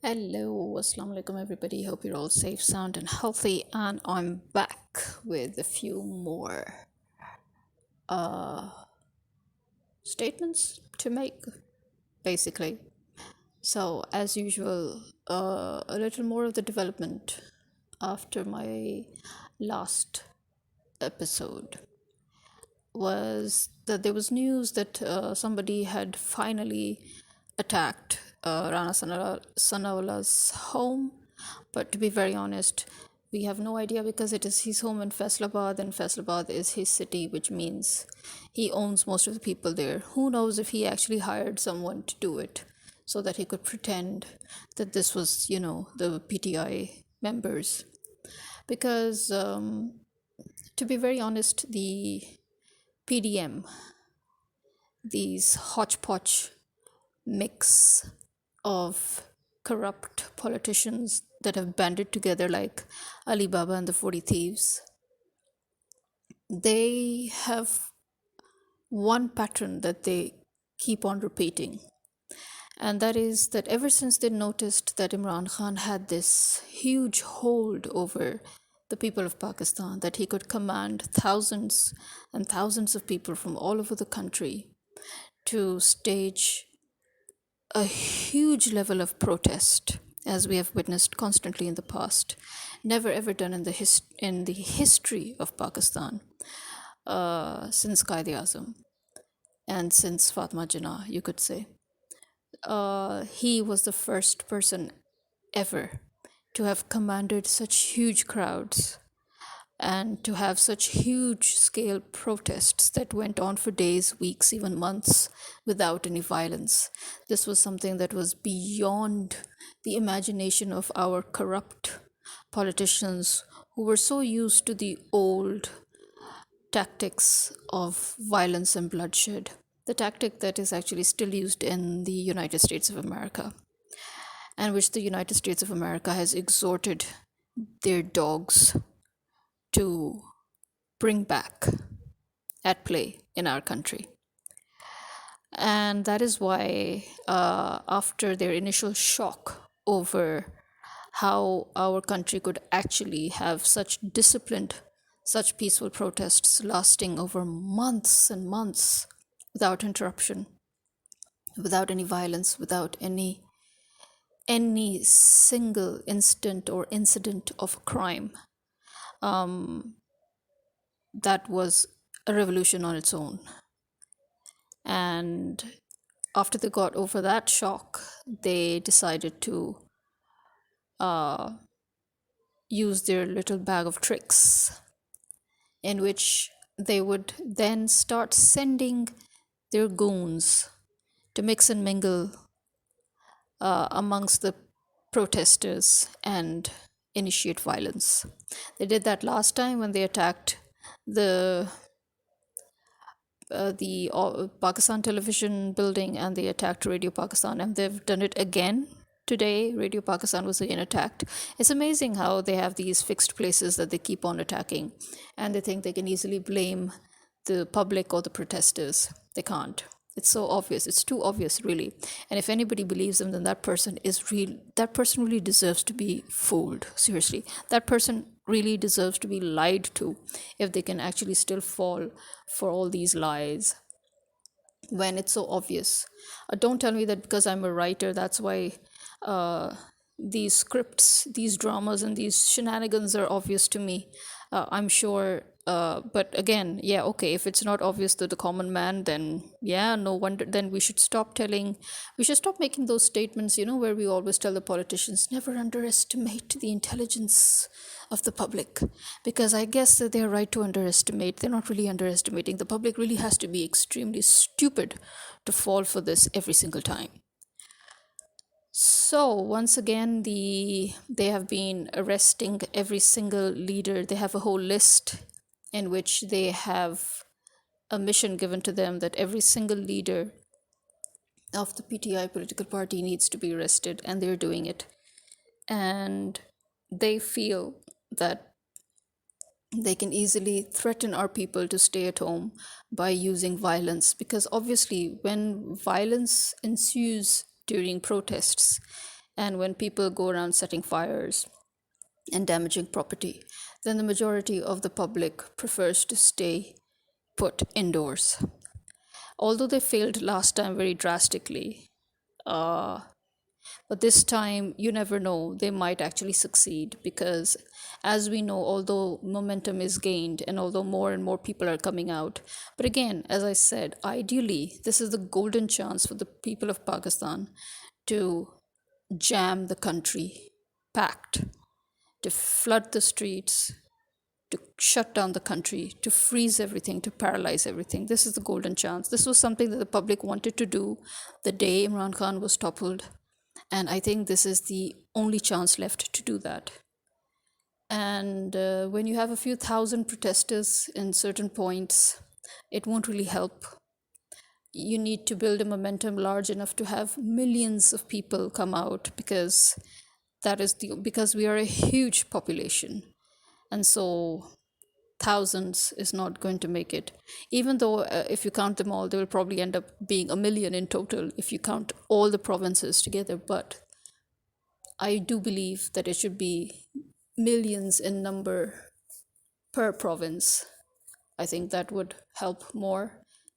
Hello, assalamu alaikum everybody. Hope you're all safe, sound, and healthy. And I'm back with a few more statements to make, basically. So, as usual, a little more of the development after my last episode was that there was news that somebody had finally attacked Rana Sanaula's home. But to be very honest, we have no idea because it is his home in Faisalabad, and Faisalabad is his city, which means he owns most of the people there. Who knows if he actually hired someone to do it so that he could pretend that this was, the PTI members. Because, to be very honest, the PDM, these hodgepodge mix of corrupt politicians that have banded together like Ali Baba and the 40 Thieves, they have one pattern that they keep on repeating. And that is that ever since they noticed that Imran Khan had this huge hold over the people of Pakistan, that he could command thousands and thousands of people from all over the country to stage a huge level of protest, as we have witnessed constantly in the past, never ever done in the history of Pakistan, since Qaid-e-Azam and since Fatma Jinnah, you could say. He was the first person ever to have commanded such huge crowds and to have such huge scale protests that went on for days, weeks, even months without any violence. This was something that was beyond the imagination of our corrupt politicians who were so used to the old tactics of violence and bloodshed, the tactic that is actually still used in the United States of America, and which the United States of America has exhorted their dogs to bring back at play in our country. And that is why, after their initial shock over how our country could actually have such disciplined, such peaceful protests lasting over months and months without interruption, without any violence, without any single instant or incident of crime, that was a revolution on its own. And after they got over that shock, they decided to use their little bag of tricks, in which they would then start sending their goons to mix and mingle amongst the protesters and initiate violence. They did that last time when they attacked the Pakistan television building, and they attacked Radio Pakistan, and they've done it again today. Radio Pakistan was again attacked. It's amazing how they have these fixed places that they keep on attacking, and they think they can easily blame the public or the protesters. They can't. It's so obvious. It's too obvious, really. And if anybody believes them, then that person really deserves to be fooled. Seriously, that person really deserves to be lied to if they can actually still fall for all these lies when it's so obvious. Don't tell me that because I'm a writer, that's why these scripts, these dramas, and these shenanigans are obvious to me. I'm sure. But again, yeah, okay, if it's not obvious to the common man, then yeah, no wonder. Then we should stop making those statements, where we always tell the politicians, never underestimate the intelligence of the public. Because I guess that they're right to underestimate. They're not really underestimating. The public really has to be extremely stupid to fall for this every single time. So once again, they have been arresting every single leader. They have a whole list in which they have a mission given to them that every single leader of the PTI political party needs to be arrested, and they're doing it. And they feel that they can easily threaten our people to stay at home by using violence, because obviously when violence ensues during protests And when people go around setting fires and damaging property, then the majority of the public prefers to stay put indoors. Although they failed last time very drastically, uh, but this time, you never know, they might actually succeed because, as we know, although momentum is gained and although more and more people are coming out, but again, as I said, ideally, this is the golden chance for the people of Pakistan to jam the country, packed, to flood the streets, to shut down the country, to freeze everything, to paralyze everything. This is the golden chance. This was something that the public wanted to do the day Imran Khan was toppled. And I think this is the only chance left to do that. And when you have a few thousand protesters in certain points, it won't really help. You need to build a momentum large enough to have millions of people come out because we are a huge population. And so thousands is not going to make it. Even though if you count them all, there will probably end up being a million in total if you count all the provinces together. But I do believe that it should be millions in number per province. I think that would help more.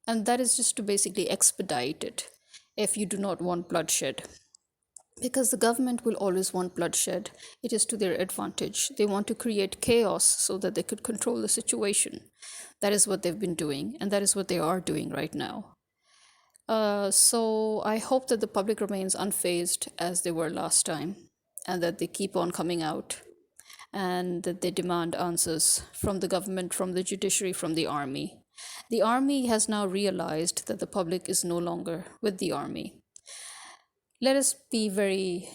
And that is just to basically expedite it if you do not want bloodshed. Because the government will always want bloodshed. It is to their advantage. They want to create chaos so that they could control the situation. That is what they've been doing, and that is what they are doing right now. So I hope that the public remains unfazed as they were last time, and that they keep on coming out, and that they demand answers from the government, from the judiciary, from the army. The army has now realized that the public is no longer with the army. Let us be very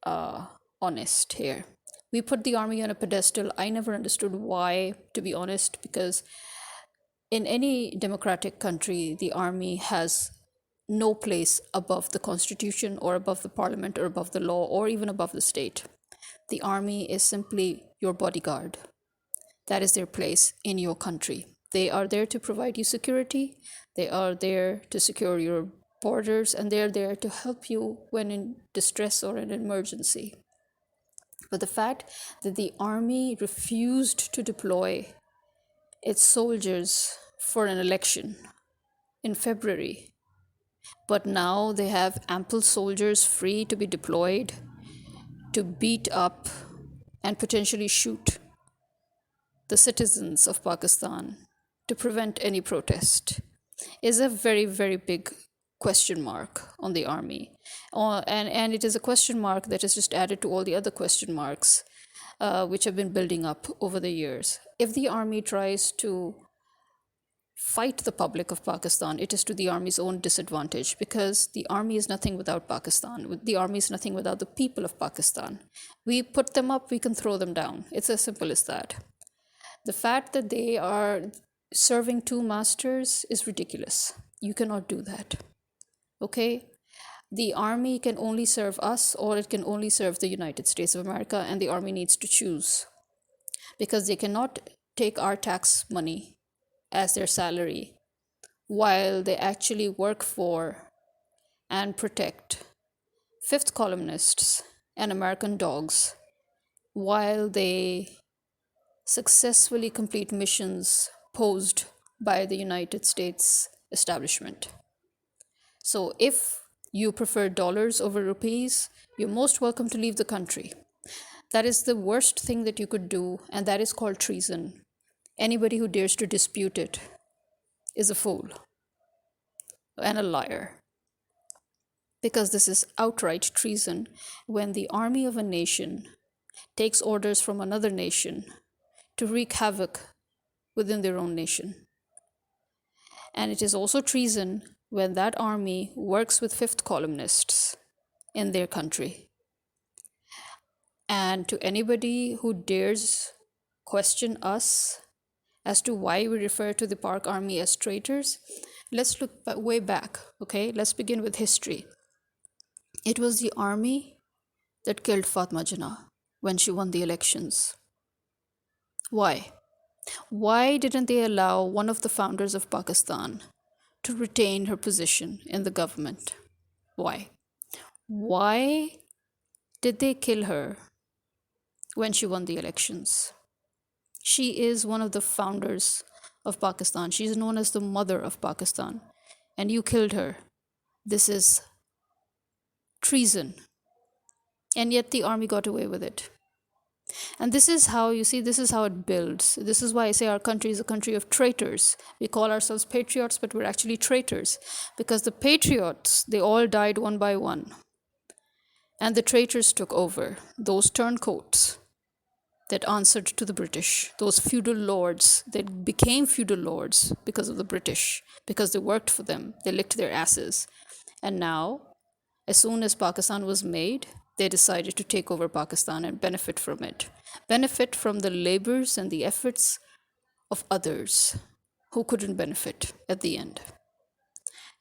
honest here. We put the army on a pedestal. I never understood why, to be honest, because in any democratic country, the army has no place above the constitution or above the parliament or above the law or even above the state. The army is simply your bodyguard. That is their place in your country. They are there to provide you security. They are there to secure your borders, and they're there to help you when in distress or an emergency. But the fact that the army refused to deploy its soldiers for an election in February, but now they have ample soldiers free to be deployed to beat up and potentially shoot the citizens of Pakistan to prevent any protest, is a very, very big question mark on the army. And it is a question mark that is just added to all the other question marks which have been building up over the years. If the army tries to fight the public of Pakistan, it is to the army's own disadvantage, because the army is nothing without Pakistan. The army is nothing without the people of Pakistan. We put them up, we can throw them down. It's as simple as that. The fact that they are serving two masters is ridiculous. You cannot do that. Okay? The army can only serve us, or it can only serve the United States of America, and the army needs to choose, because they cannot take our tax money as their salary while they actually work for and protect fifth columnists and American dogs, while they successfully complete missions posed by the United States establishment. So if you prefer dollars over rupees, you're most welcome to leave the country. That is the worst thing that you could do, and that is called treason. Anybody who dares to dispute it is a fool and a liar. Because this is outright treason when the army of a nation takes orders from another nation to wreak havoc within their own nation. And it is also treason when that army works with fifth columnists in their country. And to anybody who dares question us as to why we refer to the Park Army as traitors, let's look way back, okay? Let's begin with history. It was the army that killed Fatma Jinnah when she won the elections. Why? Why didn't they allow one of the founders of Pakistan to retain her position in the government? Why? Why did they kill her when she won the elections? She is one of the founders of Pakistan. She's known as the mother of Pakistan. And you killed her. This is treason. And yet the army got away with it. And this is how, you see, this is how it builds. This is why I say our country is a country of traitors. We call ourselves patriots, but we're actually traitors. Because the patriots, they all died one by one. And the traitors took over, those turncoats that answered to the British, those feudal lords that became feudal lords because of the British, because they worked for them, they licked their asses. And now, as soon as Pakistan was made, they decided to take over Pakistan and benefit from it. Benefit from the labors and the efforts of others who couldn't benefit at the end.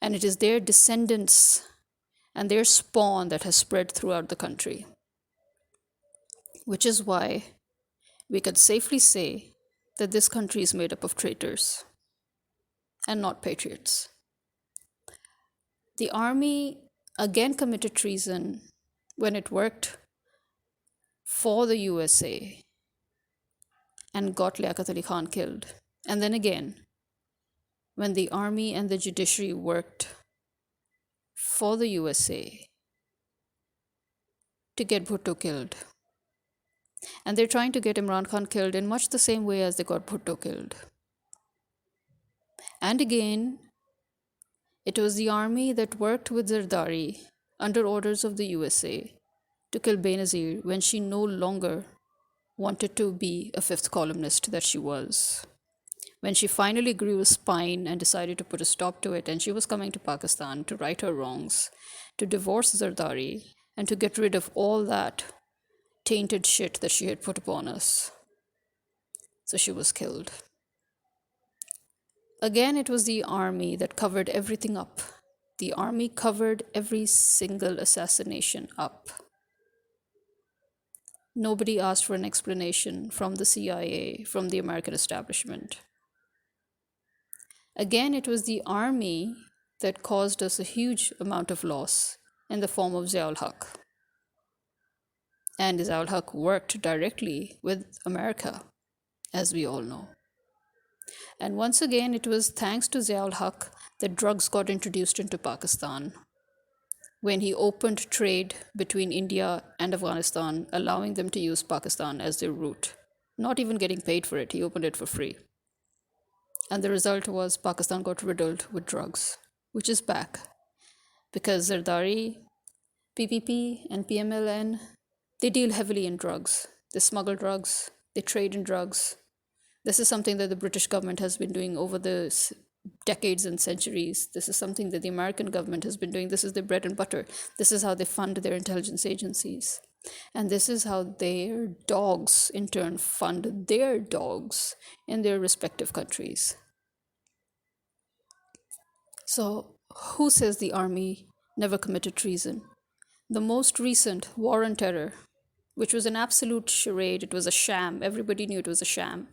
And it is their descendants and their spawn that has spread throughout the country. Which is why we can safely say that this country is made up of traitors and not patriots. The army again committed treason when it worked for the USA and got Liaquat Ali Khan killed. And then again, when the army and the judiciary worked for the USA to get Bhutto killed. And they're trying to get Imran Khan killed in much the same way as they got Bhutto killed. And again, it was the army that worked with Zardari under orders of the USA to kill Benazir when she no longer wanted to be a fifth columnist that she was. When she finally grew a spine and decided to put a stop to it, and she was coming to Pakistan to right her wrongs, to divorce Zardari, and to get rid of all that tainted shit that she had put upon us. So she was killed. Again, it was the army that covered everything up. The army covered every single assassination up. Nobody asked for an explanation from the CIA, from the American establishment. Again, it was the army that caused us a huge amount of loss in the form of Zia-ul Haq. And Zia-ul Haq worked directly with America, as we all know. And once again, it was thanks to Zia-ul Haq that drugs got introduced into Pakistan when he opened trade between India and Afghanistan, allowing them to use Pakistan as their route. Not even getting paid for it, he opened it for free. And the result was Pakistan got riddled with drugs, which is back. Because Zardari, PPP, and PMLN, they deal heavily in drugs. They smuggle drugs, they trade in drugs. This is something that the British government has been doing over the decades and centuries. This is something that the American government has been doing. This is their bread and butter. This is how they fund their intelligence agencies. And this is how their dogs, in turn, fund their dogs in their respective countries. So, who says the army never committed treason? The most recent war on terror, which was an absolute charade, it was a sham. Everybody knew it was a sham.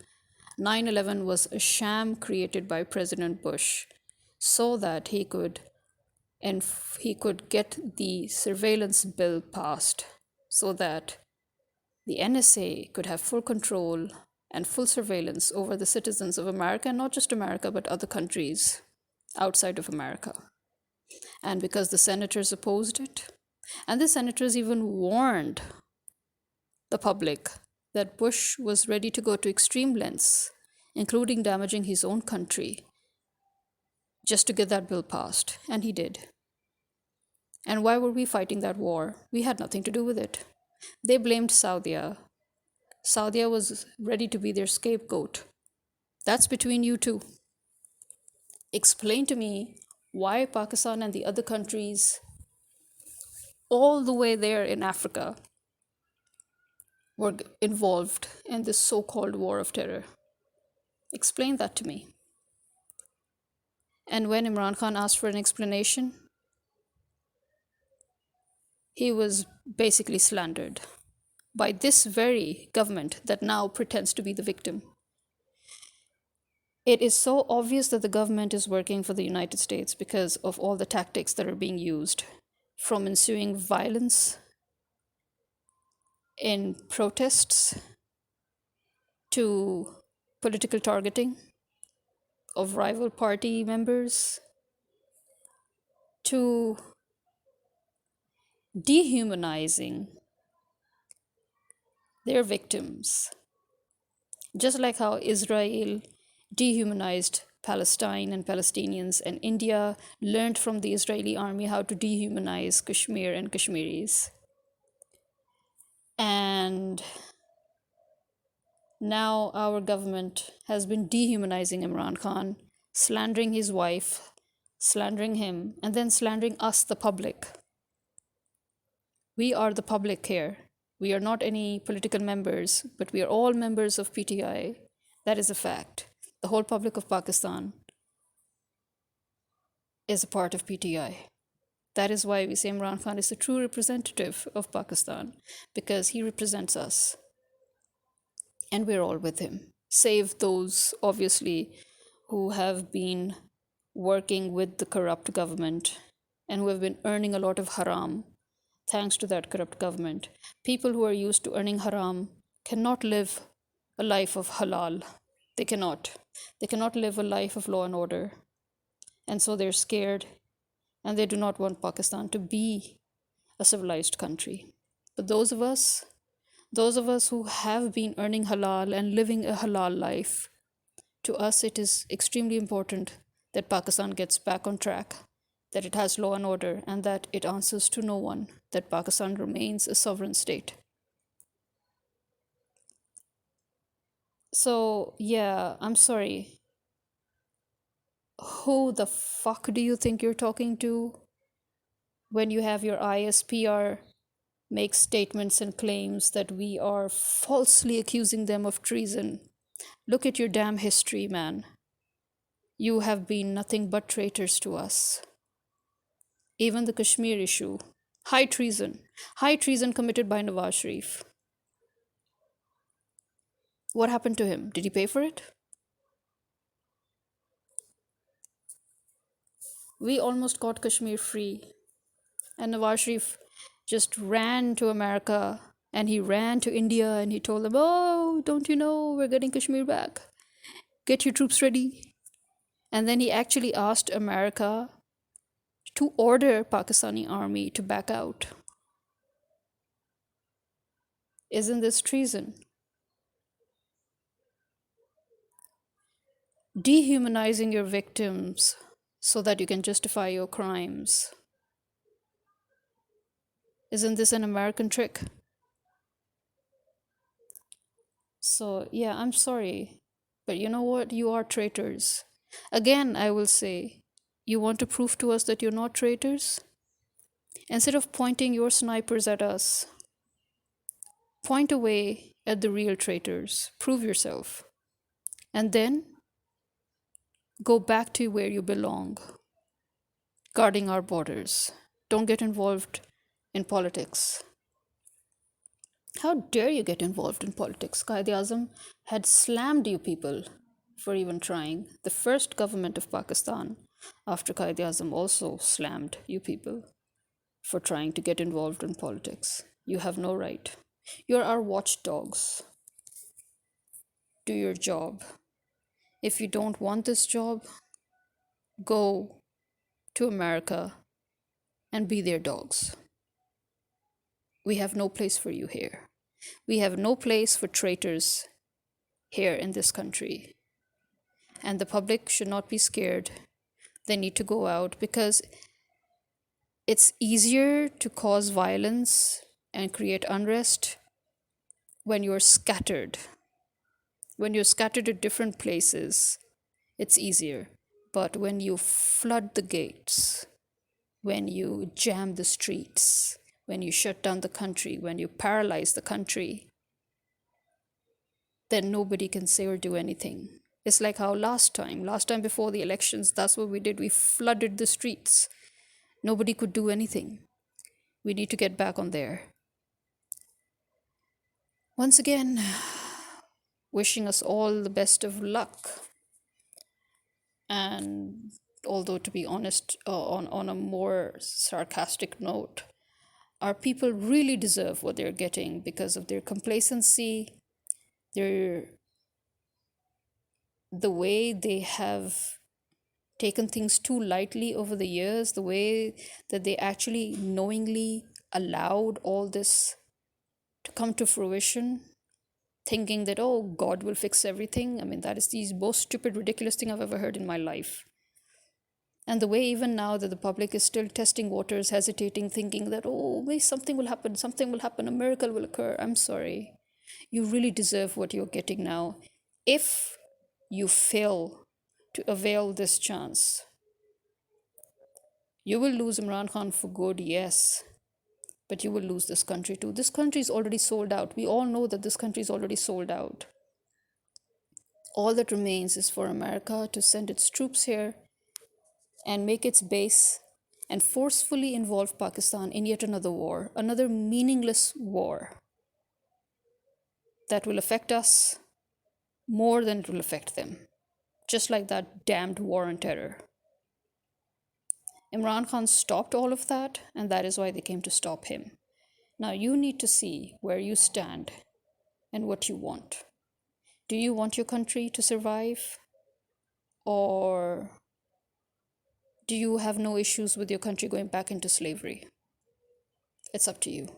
9/11 was a sham created by President Bush so that he could get the surveillance bill passed so that the NSA could have full control and full surveillance over the citizens of America, and not just America, but other countries outside of America. And because the senators opposed it, and the senators even warned the public that Bush was ready to go to extreme lengths, including damaging his own country, just to get that bill passed. And he did. And why were we fighting that war? We had nothing to do with it. They blamed Saudi. Saudi was ready to be their scapegoat. That's between you two. Explain to me why Pakistan and the other countries all the way there in Africa were involved in this so-called war of terror. Explain that to me. And when Imran Khan asked for an explanation, he was basically slandered by this very government that now pretends to be the victim. It is so obvious that the government is working for the United States because of all the tactics that are being used, from ensuing violence in protests to political targeting of rival party members to dehumanizing their victims, just like how Israel dehumanized Palestine and Palestinians, and India learned from the Israeli army how to dehumanize Kashmir and Kashmiris. And now our government has been dehumanizing Imran Khan, slandering his wife, slandering him, and then slandering us, the public. We are the public here. We are not any political members, but we are all members of PTI. That is a fact. The whole public of Pakistan is a part of PTI. That is why we say Imran Khan is the true representative of Pakistan, because he represents us and we're all with him, save those, obviously, who have been working with the corrupt government and who have been earning a lot of haram thanks to that corrupt government. People who are used to earning haram cannot live a life of halal. They cannot. They cannot live a life of law and order. And so they're scared and they do not want Pakistan to be a civilized country. But those of us who have been earning halal and living a halal life, to us it is extremely important that Pakistan gets back on track, that it has law and order, and that it answers to no one, that Pakistan remains a sovereign state. So, yeah, I'm sorry. Who the fuck do you think you're talking to when you have your ISPR make statements and claims that we are falsely accusing them of treason? Look at your damn history, man. You have been nothing but traitors to us. Even the Kashmir issue. High treason. High treason committed by Nawaz Sharif. What happened to him? Did he pay for it? We almost got Kashmir free. And Nawaz Sharif just ran to America and he ran to India and he told them, oh, don't you know, we're getting Kashmir back. Get your troops ready. And then he actually asked America to order Pakistani army to back out. Isn't this treason? Dehumanizing your victims so that you can justify your crimes. Isn't this an American trick? So, yeah, I'm sorry. But you know what? You are traitors. Again, I will say, you want to prove to us that you're not traitors? Instead of pointing your snipers at us, point away at the real traitors. Prove yourself. And then go back to where you belong, guarding our borders. Don't get involved in politics. How dare you get involved in politics? Quaid-e-Azam had slammed you people for even trying. The first government of Pakistan after Quaid-e-Azam also slammed you people for trying to get involved in politics. You have no right. You're our watchdogs. Do your job. If you don't want this job, go to America and be their dogs. We have no place for you here. We have no place for traitors here in this country. And the public should not be scared. They need to go out because it's easier to cause violence and create unrest when you're scattered. When you're scattered at different places, it's easier. But when you flood the gates, when you jam the streets, when you shut down the country, when you paralyze the country, then nobody can say or do anything. It's like how last time before the elections, that's what we did. We flooded the streets. Nobody could do anything. We need to get back on there. Once again, wishing us all the best of luck. And although, to be honest, on a more sarcastic note, our people really deserve what they're getting because of their complacency, their the way they have taken things too lightly over the years, the way that they actually knowingly allowed all this to come to fruition, thinking that, oh, God will fix everything. I mean, that is the most stupid, ridiculous thing I've ever heard in my life. And the way even now that the public is still testing waters, hesitating, thinking that, oh, maybe something will happen, a miracle will occur. I'm sorry. You really deserve what you're getting now. If you fail to avail this chance, you will lose Imran Khan for good, yes, but you will lose this country too. This country is already sold out. We all know that this country is already sold out. All that remains is for America to send its troops here and make its base and forcefully involve Pakistan in yet another war, another meaningless war that will affect us more than it will affect them, just like that damned war on terror. Imran Khan stopped all of that, and that is why they came to stop him. Now you need to see where you stand and what you want. Do you want your country to survive? Or do you have no issues with your country going back into slavery? It's up to you.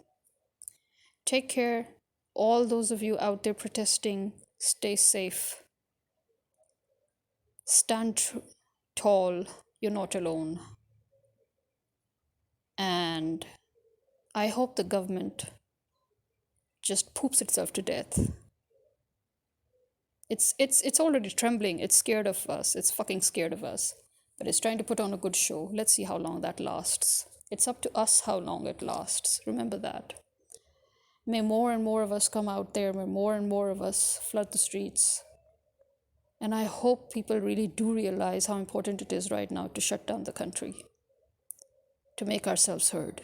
Take care. All those of you out there protesting, stay safe. Stand tall. You're not alone. And I hope the government just poops itself to death. It's already trembling. It's scared of us. It's fucking scared of us. But it's trying to put on a good show. Let's see how long that lasts. It's up to us how long it lasts. Remember that. May more and more of us come out there. May more and more of us flood the streets. And I hope people really do realize how important it is right now to shut down the country, to make ourselves heard,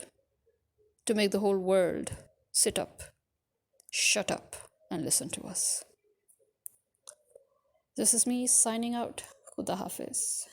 to make the whole world sit up, shut up, and listen to us. This is me signing out. Khuda Hafiz.